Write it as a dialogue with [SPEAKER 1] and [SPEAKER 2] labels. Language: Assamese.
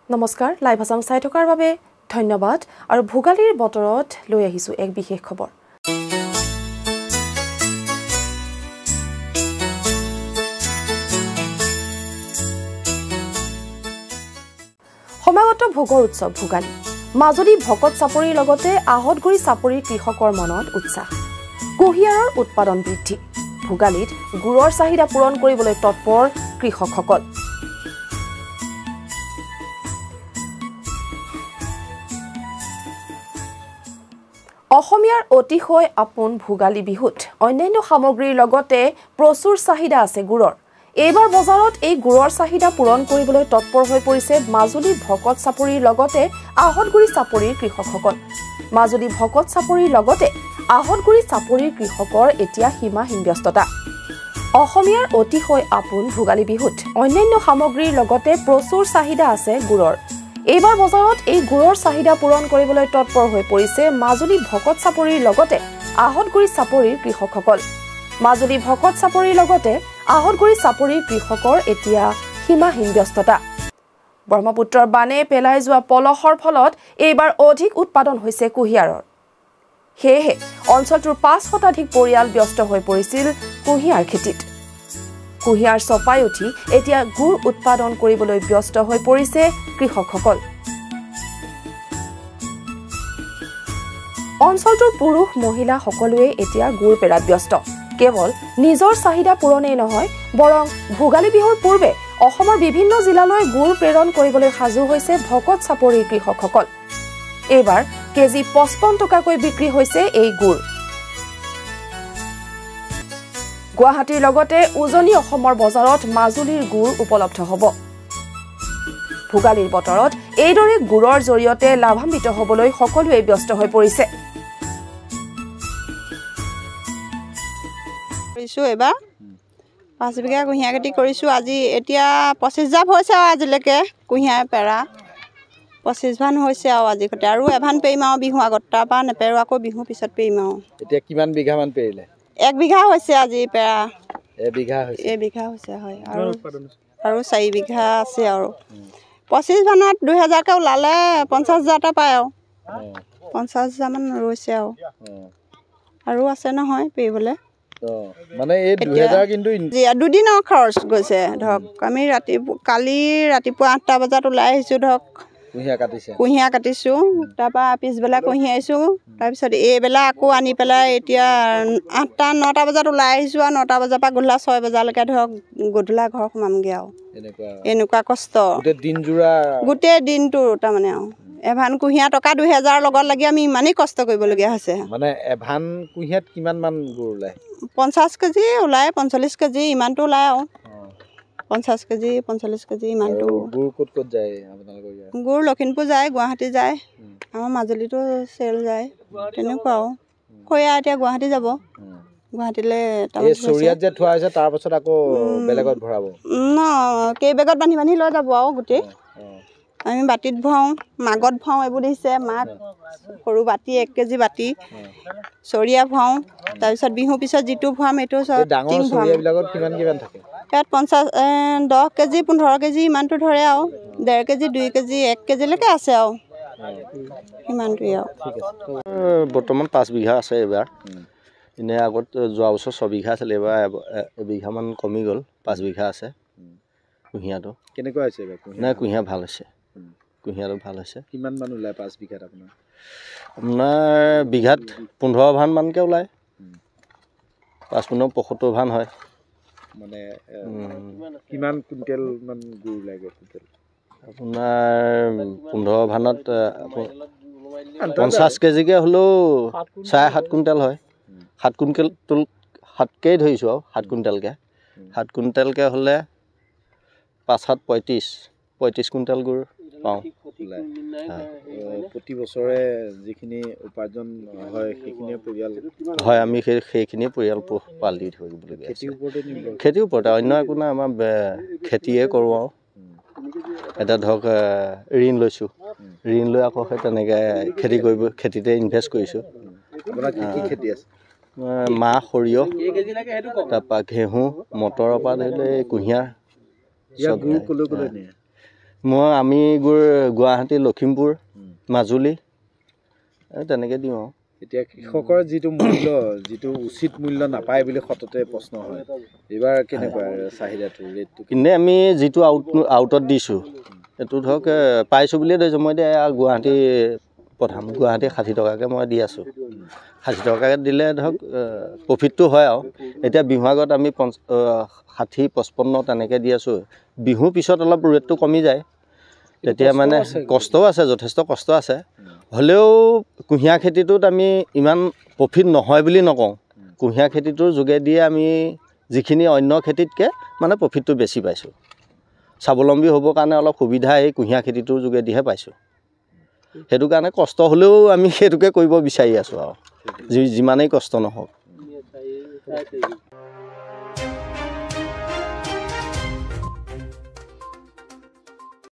[SPEAKER 1] নমস্কাৰ লাইভ আছাম চাই থকাৰ বাবে ধন্যবাদ আৰু ভোগালীৰ বতৰত লৈ আহিছো এক বিশেষ খবৰ সমাগত ভোগৰ উৎসৱ ভোগালী মাজুলী ভকত চাপৰিৰ লগতে আহতগুৰি চাপৰিৰ কৃষকৰ মনত উৎসাহ কুঁহিয়াৰৰ উৎপাদন বৃদ্ধি ভোগালীত গুড়ৰ চাহিদা পূৰণ কৰিবলৈ তৎপৰ কৃষকসকল অসমীয়াৰ অতিশয় আপোন ভোগালী বিহুত অন্যান্য সামগ্ৰীৰ লগতে প্ৰচুৰ চাহিদা আছে গুড়ৰ এইবাৰ বজাৰত এই গুড়ৰ চাহিদা পূৰণ কৰিবলৈ তৎপৰ হৈ পৰিছে মাজুলী ভকত চাপৰিৰ লগতে আহতগুৰি চাপৰিৰ কৃষকসকল মাজুলী ভকত চাপৰিৰ লগতে আহতগুৰি চাপৰিৰ কৃষকৰ এতিয়া সীমাহীন ব্যস্ততা অসমীয়াৰ অতিশয় আপোন ভোগালী বিহুত অন্যান্য সামগ্ৰীৰ লগতে প্ৰচুৰ চাহিদা আছে গুড়ৰ এইবাৰ বজাৰত এই গুড়ৰ চাহিদা পূৰণ কৰিবলৈ তৎপৰ হৈ পৰিছে মাজুলী ভকত চাপৰিৰ লগতে আহতগুৰি চাপৰিৰ কৃষকসকল মাজুলী ভকত চাপৰিৰ লগতে আহতগুৰি চাপৰিৰ কৃষকৰ এতিয়া সীমাহীন ব্যস্ততা ব্ৰহ্মপুত্ৰৰ বানে পেলাই যোৱা পলহৰ ফলত এইবাৰ অধিক উৎপাদন হৈছে কুঁহিয়াৰৰ সেয়েহে অঞ্চলটোৰ ৫ শতাধিক পৰিয়াল ব্যস্ত হৈ পৰিছিল কুঁহিয়াৰ খেতিত কুঁহিয়াৰ চপাই উঠি এতিয়া গুড় উৎপাদন কৰিবলৈ ব্যস্ত হৈ পৰিছে কৃষকসকল অঞ্চলটোৰ পুৰুষ মহিলা সকলোৱে এতিয়া গুড় পেৰাত ব্যস্ত কেৱল নিজৰ চাহিদা পূৰণেই নহয় বৰং ভোগালী বিহুৰ পূৰ্বে অসমৰ বিভিন্ন জিলালৈ গুড় প্ৰেৰণ কৰিবলৈ সাজু হৈছে ভকত চাপৰিৰ কৃষকসকল এইবাৰ কেজি ৫৫ টকাকৈ বিক্ৰী হৈছে এই গুড় গুৱাহাটীৰ লগতে উজনি অসমৰ বজাৰত মাজুলীৰ গুড় উপলব্ধ হ'ব ভোগালীৰ বতৰত এইদৰে গুড়ৰ জৰিয়তে লাভান্বিত হ'বলৈ সকলোৱে ব্যস্ত হৈ পৰিছে
[SPEAKER 2] এবাৰ 5 বিঘা কুঁহিয়াৰ খেতি কৰিছোঁ আজি এতিয়া 25 জাপ হৈছে আৰু আজিলৈকে কুঁহিয়াৰ পেৰা 25 ভান হৈছে আৰু আজি কতে আৰু এভান পেৰিম আৰু বিহু আগত তাৰপৰা নেপেৰো আকৌ বিহু পিছত পেৰিম আৰু
[SPEAKER 3] এতিয়া কিমান বিঘা মান পেৰিলে
[SPEAKER 2] 1 বিঘা হৈছে আজি পেৰা
[SPEAKER 3] 1 বিঘা
[SPEAKER 2] হৈছে হয় আৰু 4 বিঘা আছে আৰু 25 ভানত 2000 কে ওলালে 50,000 টা পায় আৰু 50,000 মান ৰৈছে আৰু আছে নহয় পেৰিবলৈ
[SPEAKER 3] মানে এই 2000 কিন্তু
[SPEAKER 2] দুদিনৰ খৰচ গৈছে ধৰক আমি কালি ৰাতিপুৱা 8টা বজাত ওলাই আহিছোঁ ধৰক কুঁহিয়াৰ কাটিছোঁ তাৰপৰা পিছবেলা কুঁহিয়াইছোঁ তাৰপিছত এইবেলা আকৌ আনি পেলাই এতিয়া 8টা 9টা বজাত ওলাই আহিছোঁ আৰু 9টা বজাৰ পৰা গধূলা 6 বজালৈকে ধৰক গধূলা ঘৰ সোমামগৈ আৰু এনেকুৱা কষ্ট গোটেই দিনটো তাৰমানে আৰু এভান কুঁহিয়াৰ টকা 2000 লগত লাগি আমি ইমানেই কষ্ট কৰিবলগীয়া হৈছে
[SPEAKER 3] মানে এভান কুঁহিয়াত কিমান মান গুড় ওলায়
[SPEAKER 2] 50 কেজি ওলায় 45 কেজি ইমানটো ওলায় আৰু 50 কেজি 45 কেজি ইমানটো
[SPEAKER 3] গুড় ক'ত যায় আপোনালোকৰ ইয়াত
[SPEAKER 2] গুড় লখিমপুৰ যায় গুৱাহাটী যায় আমাৰ মাজুলীতো চেল যায় তেনেকুৱা আৰু খৈয়া এতিয়া গুৱাহাটী যাব গুৱাহাটীলৈ
[SPEAKER 3] চৰিয়াত যে থোৱা হৈছে তাৰ পাছত আকৌ বেলেগত ভৰাব
[SPEAKER 2] কেই বেগত বান্ধি লৈ যাব আৰু গোটেই আমি বাটিত ভৰাওঁ মাগত ভৰাওঁ এইবোৰ দিছে মাক সৰু বাটি 1 কেজি বাটি চৰিয়া ভৰাওঁ তাৰপিছত বিহু পিছত যিটো ভৰাম এইটো
[SPEAKER 3] ডাঙৰ চৰিয়াবিলাকত কিমান থাকে
[SPEAKER 2] ইয়াত 10 কেজি 15 কেজি ইমানটো ধৰে আৰু 1.5 কেজি 2 কেজি 1 কেজিলৈকে আছে আৰু ইমানটোৱেই আৰু
[SPEAKER 4] বৰ্তমান 5 বিঘা আছে এইবাৰ এনে আগত যোৱা বছৰ 6 বিঘা আছিল এইবাৰ 1 বিঘামান কমি গ'ল 5 বিঘা আছে কুঁহিয়াৰটো
[SPEAKER 3] কেনেকুৱা হৈছে
[SPEAKER 4] নাই কুঁহিয়াৰ ভাল হৈছে কুঁহিয়াৰটো ভাল হৈছে
[SPEAKER 3] কিমান মান ওলায় 5 বিঘাত আপোনাৰ
[SPEAKER 4] বিঘাত 15 ভান মানকৈ ওলায় 5-15 ভান হয়
[SPEAKER 3] মানে কিমান কুইণ্টেল মান গুড় লাগে টোটেল
[SPEAKER 4] আপোনাৰ 15 ভানত 50 কেজিকৈ হ'লেও 7.5 কুইণ্টেল হয় 7 কুইণ্টেল 7কেই ধৰিছোঁ আৰু 7 কুইণ্টেলকৈ 7 কুইণ্টেলকৈ হ'লে 5-7 35 কুইণ্টেল গুড় পাওঁ
[SPEAKER 3] প্ৰতি বছৰে যিখিনি উপাৰ্জন হয় সেইখিনিয়ে পৰিয়াল
[SPEAKER 4] হয় আমি সেইখিনিয়ে পৰিয়াল পোহপাল দি থাকিবলগীয়া খেতিৰ ওপৰতে অন্য একো নাই আমাৰ খেতিয়ে কৰোঁ আৰু এটা ধৰক ঋণ লৈছোঁ ঋণ লৈ আকৌ সেই তেনেকৈ খেতিতে ইনভেষ্ট কৰিছোঁ মাহ সৰিয়হ তাৰপৰা ঘেঁহু মটৰৰ পৰা ধৰি লৈ কুঁহিয়াৰ আমি গুড় গুৱাহাটী লখিমপুৰ মাজুলী তেনেকৈ দিওঁ আৰু
[SPEAKER 3] এতিয়া কৃষকৰ যিটো মূল্য যিটো উচিত মূল্য নাপায় বুলি সততে প্ৰশ্ন হয় এইবাৰ কেনেকুৱা চাহিদাটো ৰেটটো
[SPEAKER 4] কিন্তু আমি যিটো আউটত দিছোঁ এইটো ধৰক পাইছোঁ বুলিয়ে ধৰিছোঁ মই এতিয়া গুৱাহাটী প্ৰথম গুৱাহাটী 60 টকাকৈ মই দি আছোঁ 60 টকাকৈ দিলে ধৰক প্ৰফিটটো হয় আৰু এতিয়া বিহু আগত আমি 60-55 তেনেকৈ দি আছোঁ বিহুৰ পিছত অলপ ৰেটটো কমি যায় তেতিয়া মানে কষ্টও আছে যথেষ্ট কষ্ট আছে হ'লেও কুঁহিয়াৰ খেতিটোত আমি ইমান প্ৰফিট নহয় বুলি নকওঁ কুঁহিয়াৰ খেতিটোৰ যোগেদিয়ে আমি যিখিনি অন্য খেতিতকৈ মানে প্ৰফিটটো বেছি পাইছোঁ স্বাৱলম্বী হ'বৰ কাৰণে অলপ সুবিধা এই কুঁহিয়াৰ খেতিটোৰ যোগেদিহে পাইছোঁ সেইটো কাৰণে কষ্ট হ'লেও আমি সেইটোকে কৰিব বিচাৰি আছোঁ আৰু যিমানেই কষ্ট নহওক